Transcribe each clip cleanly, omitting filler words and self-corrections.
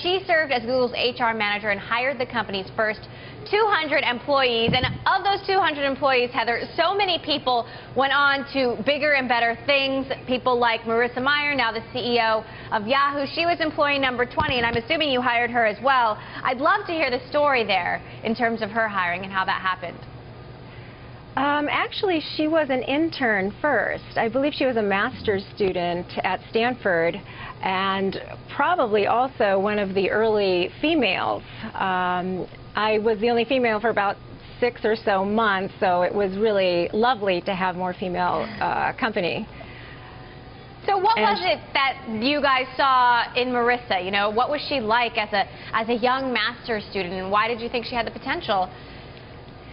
she served as Google's HR manager and hired the company's first 200 employees. And of those 200 employees, Heather, so many people went on to bigger and better things. People like Marissa, now the CEO of Yahoo. She was employee number 20, and I'm assuming you hired her as well. I'd love to hear the story there in terms of her hiring and how that happened. Actually, she was an intern first. I believe she was a master's student at Stanford and probably also one of the early females. I was the only female for about 6 or so months, so it was really lovely to have more female company. So what was it that you guys saw in Marissa? You know, what was she like as a young master's student, and why did you think she had the potential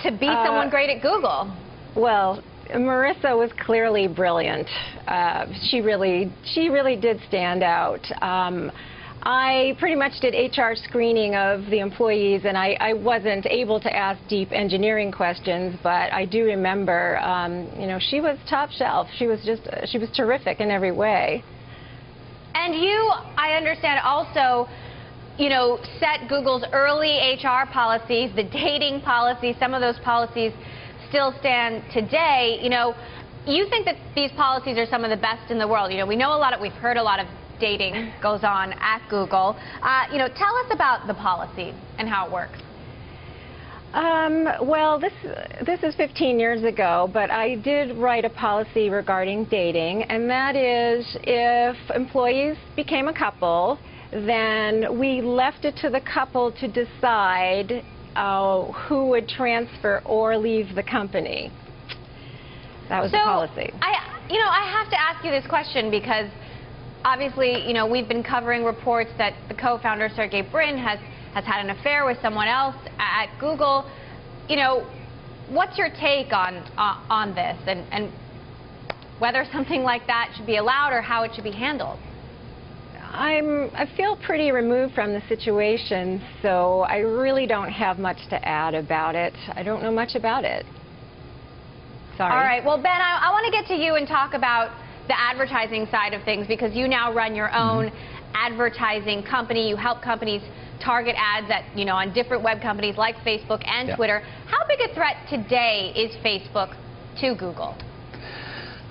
to be someone great at Google? Well, Marissa was clearly brilliant. She really did stand out. I pretty much did HR screening of the employees, and I wasn't able to ask deep engineering questions, but I do remember, you know, she was top shelf. She was terrific in every way. And you, I understand, also, you know, set Google's early HR policies, the dating policies. Some of those policies still stand today. You know, you think that these policies are some of the best in the world. You know, we know a lot of, we've heard a lot of dating goes on at Google. You know, tell us about the policy and how it works. Well, this is 15 years ago, but I did write a policy regarding dating, and that is if employees became a couple, then we left it to the couple to decide who would transfer or leave the company. That was the policy. You know, I have to ask you this question because obviously, you know, we've been covering reports that the co-founder, Sergey Brin, has had an affair with someone else at Google. You know, what's your take on this and whether something like that should be allowed or how it should be handled? I feel pretty removed from the situation, so I really don't have much to add about it. I don't know much about it. Sorry. All right. Well, Ben, I want to get to you and talk about the advertising side of things, because you now run your own advertising company. You help companies target ads at, you know, on different web companies like Facebook and Twitter. How big a threat today is Facebook to Google?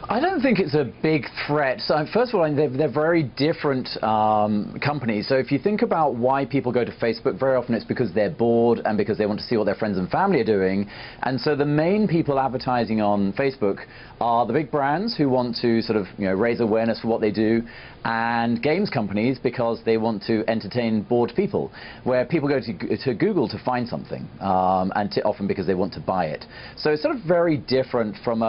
I don't think it's a big threat. So first of all, they're very different companies. So if you think about why people go to Facebook, very often it's because they're bored and because they want to see what their friends and family are doing. And so the main people advertising on Facebook are the big brands who want to sort of, you know, raise awareness for what they do, and games companies because they want to entertain bored people, where people go to Google to find something, and often because they want to buy it. So it's sort of very different from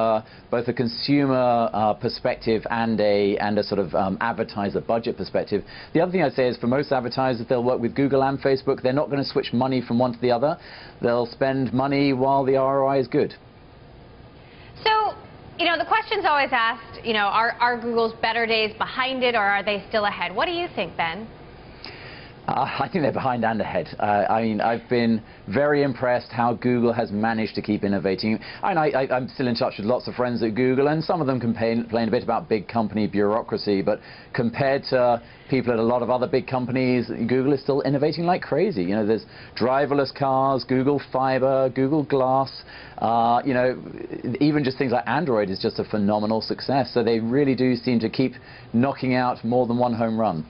both a consumer perspective and a sort of advertiser budget perspective. The other thing I'd say is for most advertisers, they'll work with Google and Facebook. They're not going to switch money from one to the other. They'll spend money while the ROI is good. So, you know, the question's always asked, you know, are Google's better days behind it, or are they still ahead? What do you think, Ben? I think they're behind and ahead. I mean, I've been very impressed how Google has managed to keep innovating. I'm still in touch with lots of friends at Google, and some of them complain a bit about big company bureaucracy, but compared to people at a lot of other big companies, Google is still innovating like crazy. You know, there's driverless cars, Google Fiber, Google Glass. You know, even just things like Android is just a phenomenal success. So they really do seem to keep knocking out more than one home run.